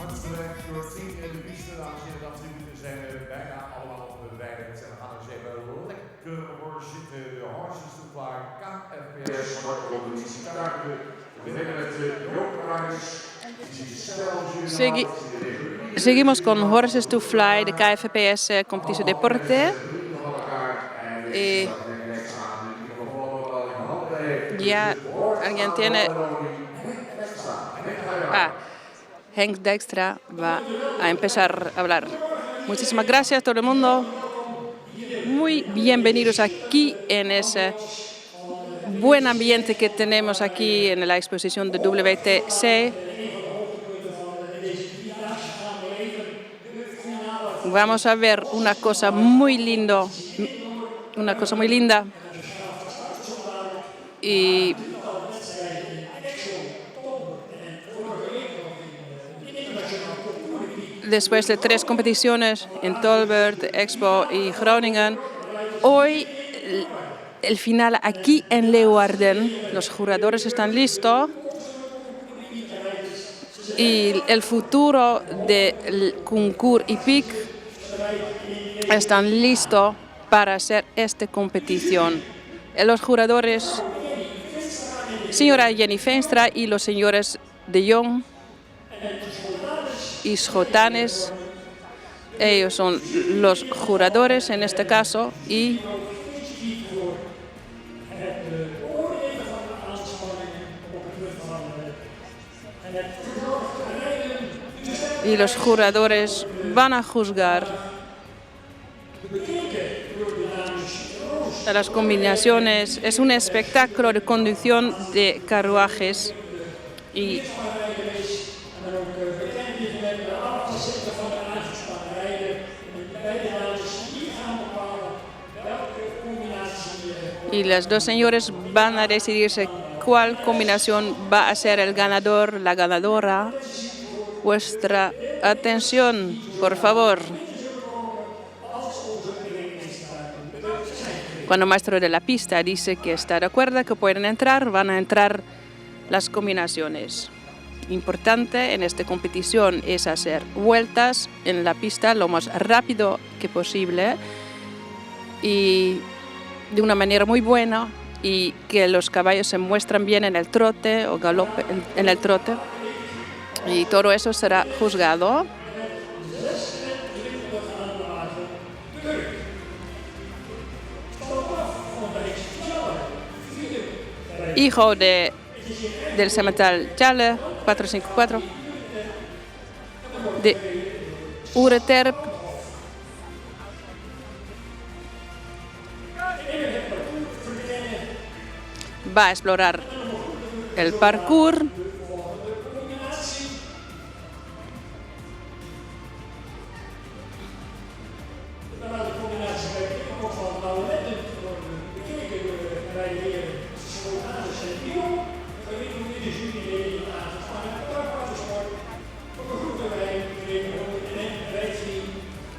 hartstikke bedankt voor 10 in de piste. Dames en heren, dat we zijn bijna allemaal bereid. En we gaan eens even lekker voor zitten. De horses to fly, KFPS, Sportcompetitie Tarde. We beginnen met Joop Ruijs. Seguimos con Horses to Fly de KFPS Competición Deporte. Ya alguien tiene... Henk Dijkstra va a empezar a hablar. Muchísimas gracias a todo el mundo. Muy bienvenidos aquí en ese buen ambiente que tenemos aquí en la exposición de WTC. Vamos a ver una cosa muy linda. Y después de 3 competiciones en Tolbert, Expo y Groningen, hoy el final aquí en Leeuwarden. Los jugadores están listos y el futuro del Concours Hippique están listos para hacer esta competición. Los jugadores, señora Jenny Veenstra y los señores de Jong y Schotanes, ellos son los jugadores en este caso y los jugadores van a juzgar las combinaciones. Es un espectáculo de conducción de carruajes y los dos señores van a decidirse cuál combinación va a ser el ganador, la ganadora. Vuestra atención, por favor. Cuando el maestro de la pista dice que está de acuerdo, que pueden entrar, van a entrar las combinaciones. Importante en esta competición es hacer vueltas en la pista lo más rápido que posible y de una manera muy buena, y que los caballos se muestran bien en el trote o galope en el trote. Y todo eso será juzgado. Hijo del semental Chale 454 de Ureterp. Va a explorar el parcours.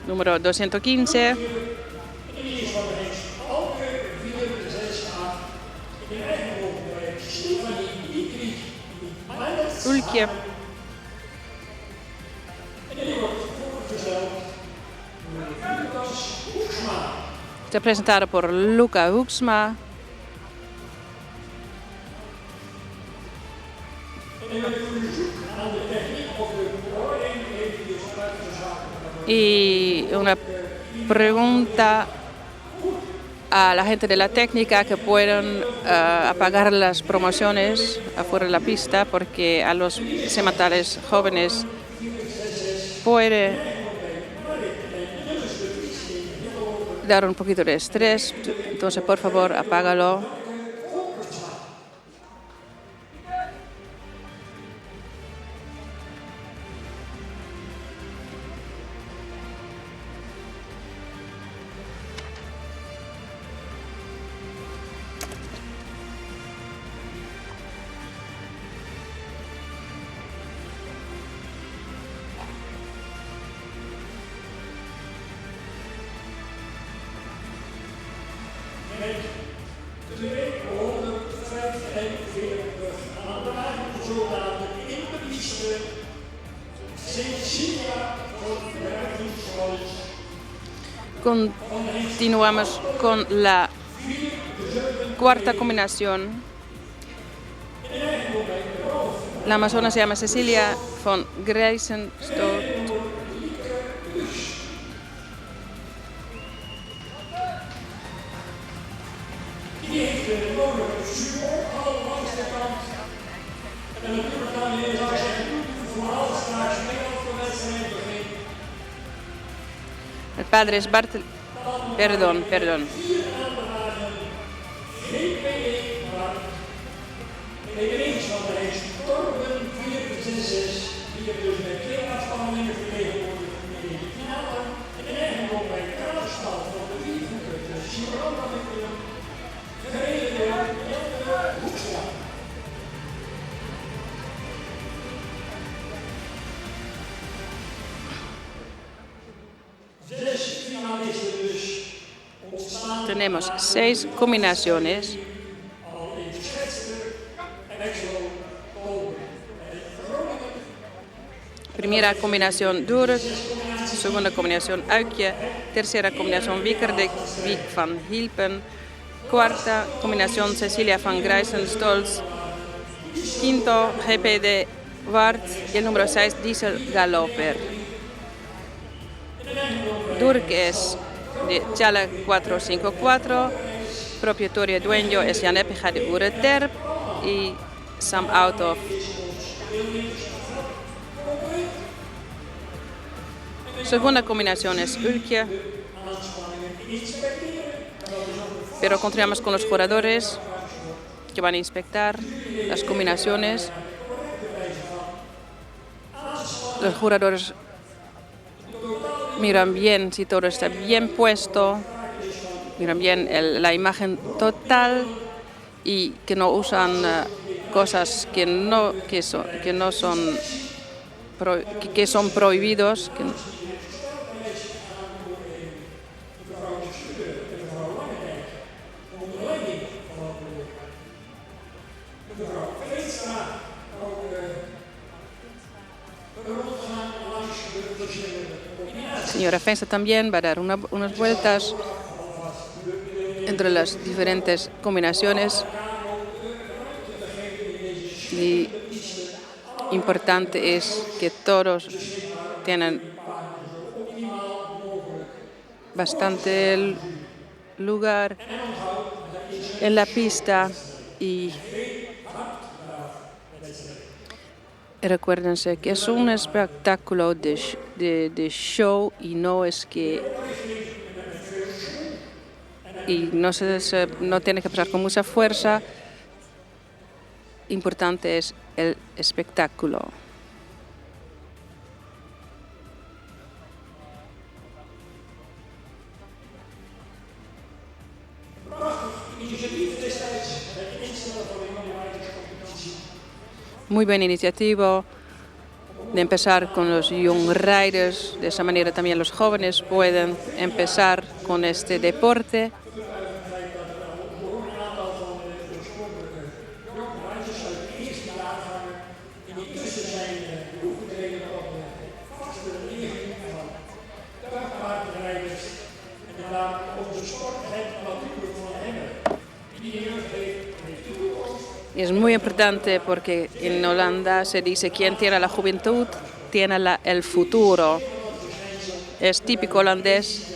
Número 215. Ulkje. Está presentado por Luca Hoeksma. Y una pregunta a la gente de la técnica que puedan apagar las promociones afuera de la pista, porque a los sementales jóvenes puede dar un poquito de estrés. Entonces, por favor, apágalo. Continuamos con la cuarta combinación. La amazona se llama Cecilia von Greisenstolt. El padre es Perdón. Tenemos 6 combinaciones. Primera combinación Durk, segunda combinación Aukje, tercera combinación Wickerdijk van Hilpen, cuarta combinación Cecilia van Greisenstolt, quinto GP de Wart y el número 6 Diesel Galloper. Durk es de Chala 454, propietario dueño es Jan Eppega de Ureterp y Sam Auto. Segunda combinación es Ulkje, pero continuamos con los jugadores que van a inspectar las combinaciones. Los jugadores miran bien si todo está bien puesto, miran bien la imagen total y que no usan cosas que son prohibidos. Señora Fensa también va a dar unas vueltas entre las diferentes combinaciones. Y importante es que todos tienen bastante lugar en la pista y recuérdense que es un espectáculo de show y no es que no tiene que pasar con mucha fuerza. Importante es el espectáculo. Muy buena iniciativa de empezar con los Young Riders. De esa manera también los jóvenes pueden empezar con este deporte. Y es muy importante porque en Holanda se dice quien tiene la juventud tiene el futuro. Es típico holandés.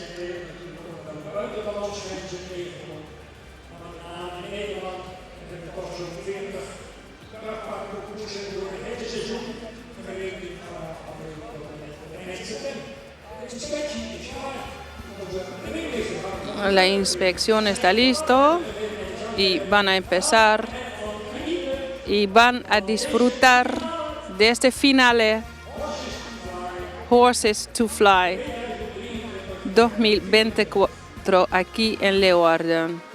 La inspección está listo y van a empezar y van a disfrutar de este finale Horses to Fly 2024 aquí en Leeuwarden.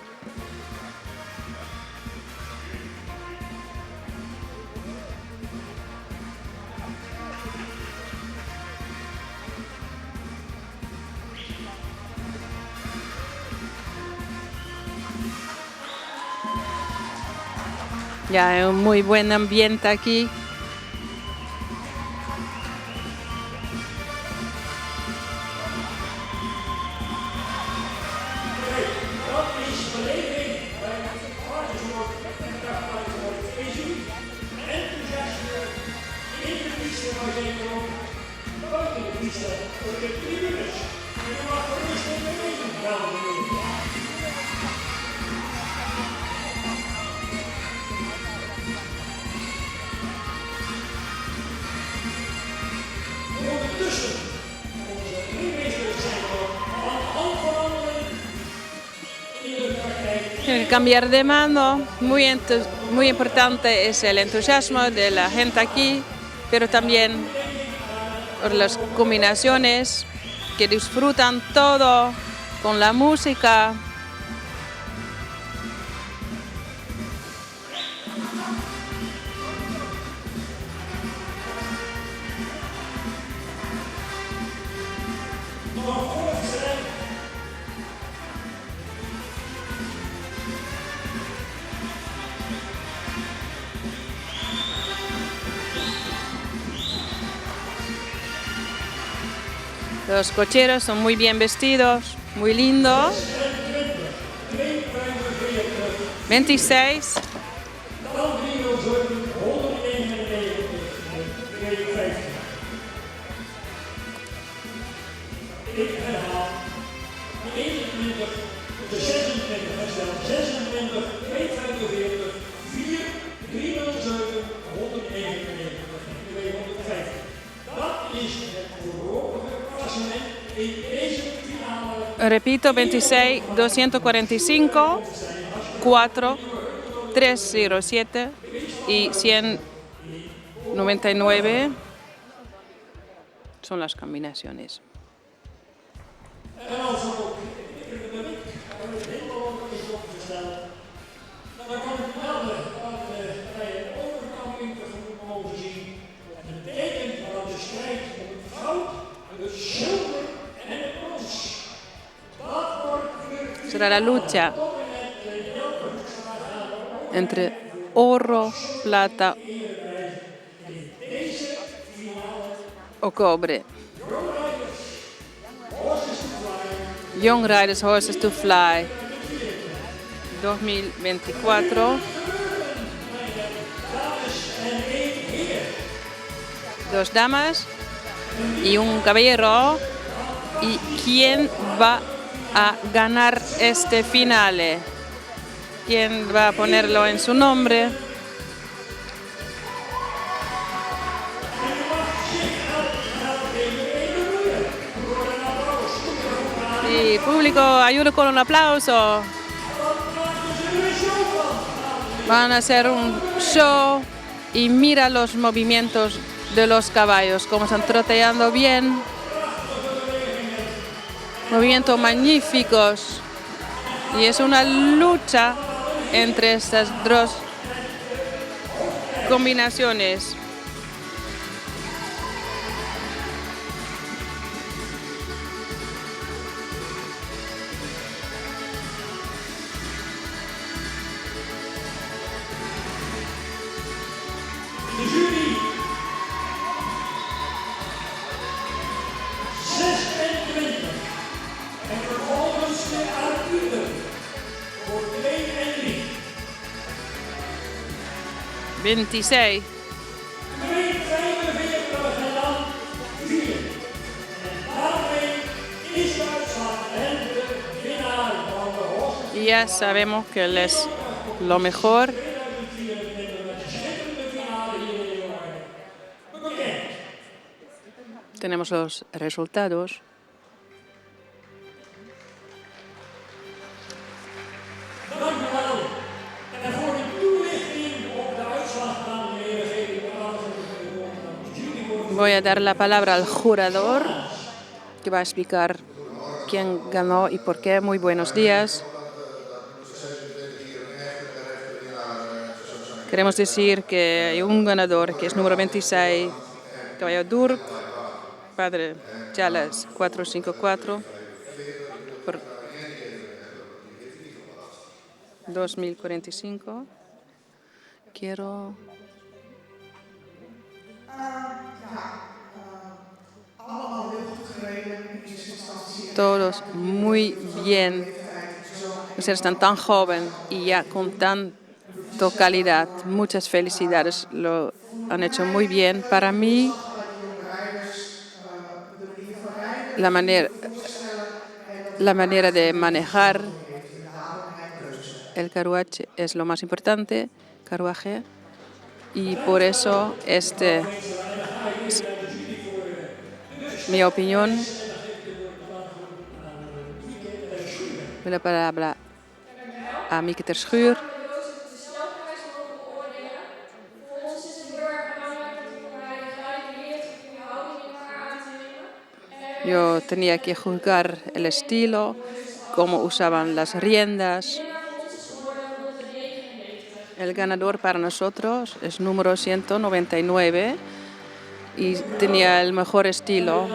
Ya hay un muy buen ambiente aquí. El cambiar de mano, muy importante es el entusiasmo de la gente aquí, pero también por las combinaciones que disfrutan todo con la música. Los cocheros son muy bien vestidos, muy lindos. 26. Repito, 26, 245, 4, 307 y 199 son las combinaciones. Será la lucha entre oro, plata o cobre. Young Riders Horses to Fly 2024. Dos damas y un caballero. ¿Y quién va a ganar este finale? ¿Quién va a ponerlo en su nombre? Sí, público, ayuda con un aplauso. Van a hacer un show y mira los movimientos de los caballos, cómo están troteando bien. Movimientos magníficos. Y es una lucha entre estas dos combinaciones. ...26... Y ya sabemos que él es lo mejor. Tenemos los resultados. Voy a dar la palabra al jurador, que va a explicar quién ganó y por qué. Muy buenos días. Queremos decir que hay un ganador, que es número 26, caballo Durk, padre Chalas 454, por 2045. Quiero... Todos muy bien. Ustedes están tan joven y ya con tanta calidad. Muchas felicidades. Lo han hecho muy bien. Para mí la manera de manejar el carruaje es lo más importante, y por eso mi opinión. La palabra a Mieke ter Schuur. Yo tenía que juzgar el estilo, cómo usaban las riendas. El ganador para nosotros es número 199 y tenía el mejor estilo.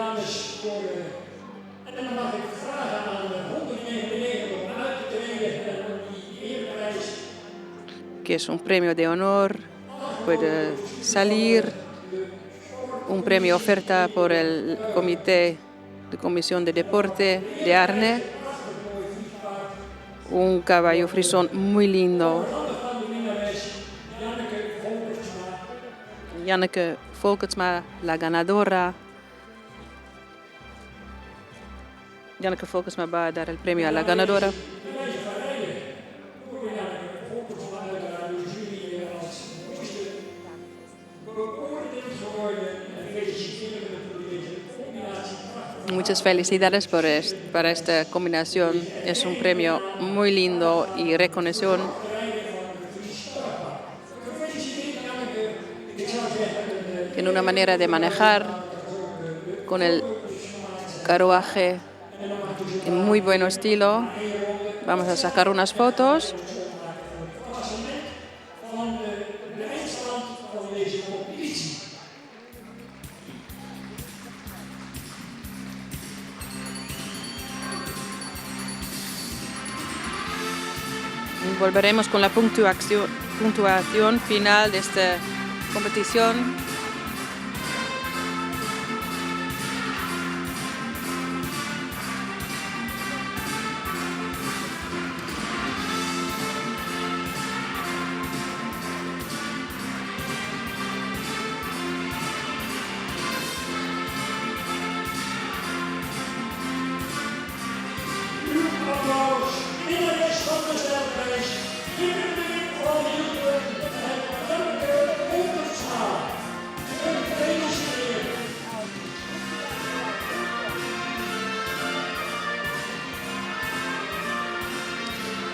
Que es un premio de honor, puede salir, un premio oferta por el Comisión de Deporte de Arne, un caballo frisón muy lindo. Janneke Volkertsma, la ganadora. Janneke Volkertsma va a dar el premio a la ganadora. Muchas felicidades para esta combinación. Es un premio muy lindo y reconocimiento. En una manera de manejar con el carruaje en muy buen estilo. Vamos a sacar unas fotos. Volveremos con la puntuación final de esta competición.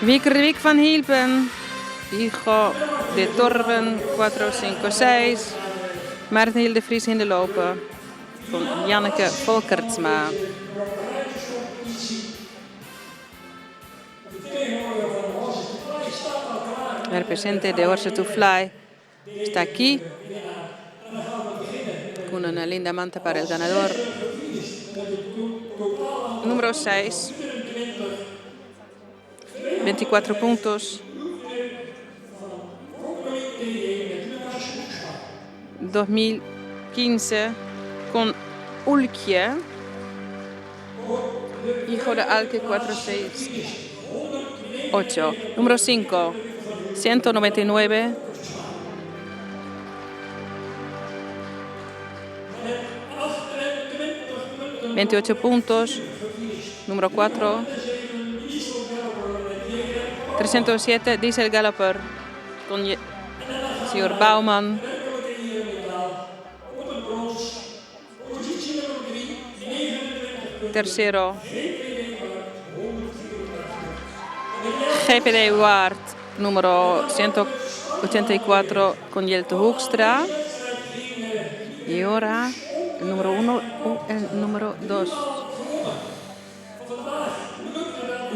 Wiekerwijk van Hielpen, hijo de Torben 456, Maarten Hildevries in de lopen, con Janneke Volkertsma. El presidente de Horse to Fly está aquí, con una linda manta para el ganador. Número 6. 24 puntos. 2015 con Ulkje, hijo de Alke 468. Número 5, 199. $28 puntos. Número 4. 307, Diesel Galloper con señor Baumann. Tercero, GPD Ward, número 184 con Jelte Hoekstra. Y ahora el número 1 o el número 2.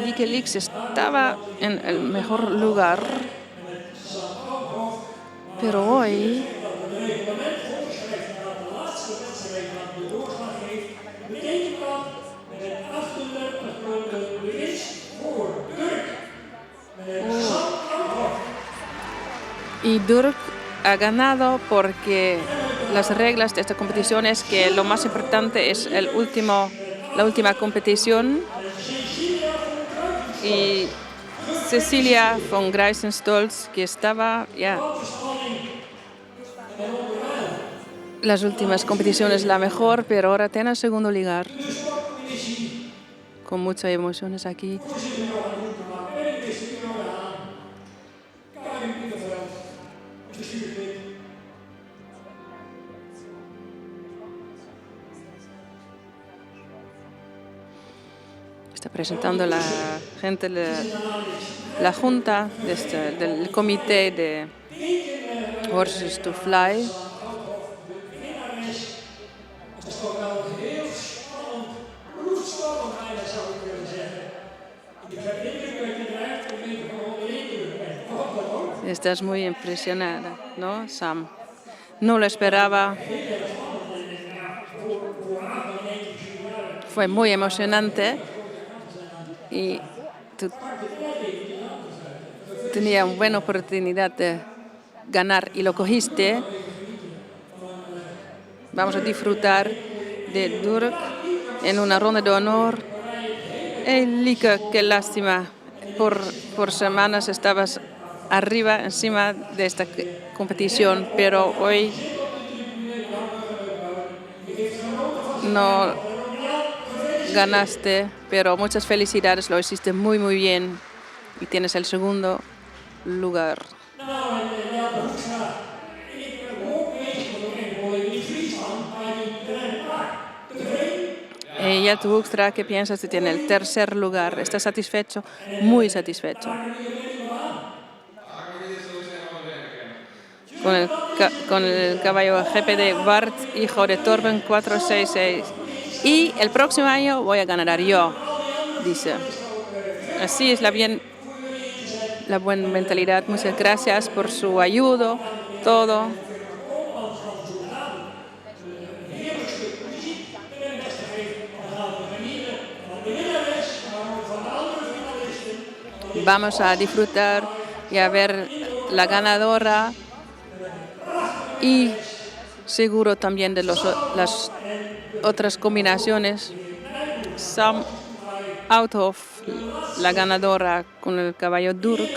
Wikileaks estaba en el mejor lugar, pero hoy y Durk ha ganado porque las reglas de esta competición es que lo más importante es la última competición. Y Cecilia von Greisenstolz, que estaba las últimas competiciones la mejor, pero ahora tiene el segundo lugar. con muchas emociones aquí. Está presentando la gente, la junta del comité de Horses to Fly. Estás muy impresionada, ¿no, Sam? No lo esperaba. Fue muy emocionante y tenía una buena oportunidad de ganar y lo cogiste. Vamos a disfrutar de Durk en una ronda de honor. Lieke, qué lástima. Por semanas estabas arriba, encima de esta competición, pero hoy no ganaste, pero muchas felicidades, lo hiciste muy muy bien y tienes el segundo lugar. Jelte Hoekstra, ¿qué piensas? Tú tienes el tercer lugar. ¿Estás satisfecho? Muy satisfecho. Con el caballo GPD Bart, hijo de Torben 466. Y el próximo año voy a ganar yo, dice. Así es la buena mentalidad. Muchas gracias por su ayuda, todo. Vamos a disfrutar y a ver la ganadora y seguro también de las otras combinaciones. Sam Outhoff, la ganadora con el caballo Durk.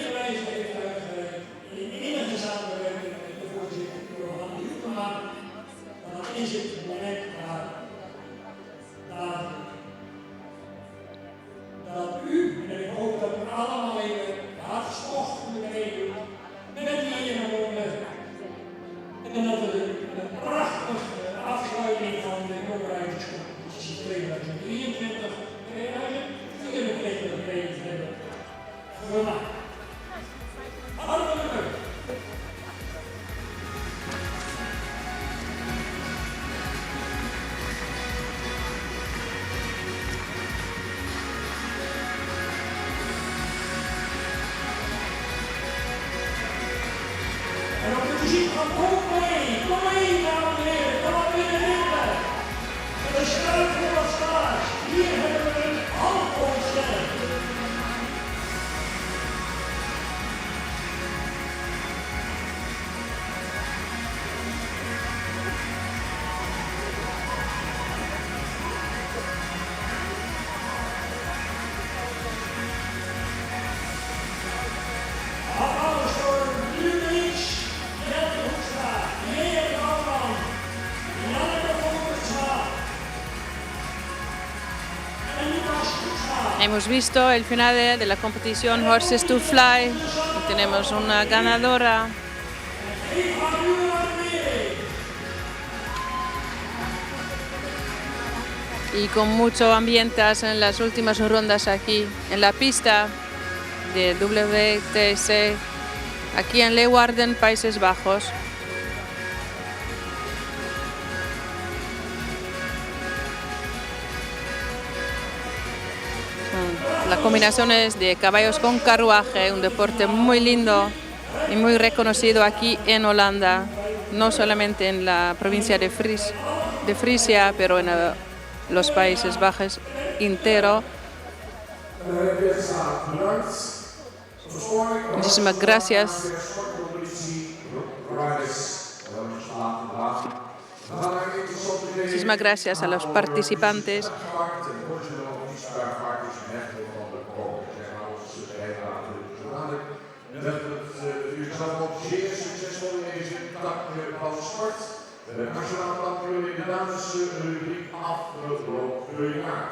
Hemos visto el final de la competición Horses to Fly. Y tenemos una ganadora. Y con mucho ambiente en las últimas rondas aquí en la pista de WTC, aquí en Leeuwarden, Países Bajos. Las combinaciones de caballos con carruaje, un deporte muy lindo y muy reconocido aquí en Holanda, no solamente en la provincia de Frisia, pero en los Países Bajos entero. Muchísimas gracias. Muchísimas gracias a los participantes. De nationale kampioen in de damesrubriek afgelopen jaar.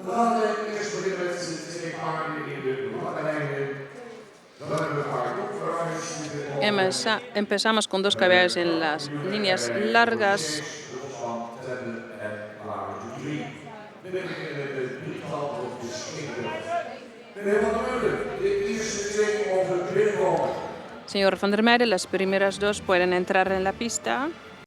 We gaan eerst beginnen met de twee paarden in de lange lijnen. Dan hebben we een paar kopverhuis. Empezamos con 2 caballos en las líneas largas. We beginnen de drietal op de schikker. Meneer Van der Meulen, de eerste twee op de binnenkomen. Señor Van der Meijden, las primeras 2 pueden entrar en la pista.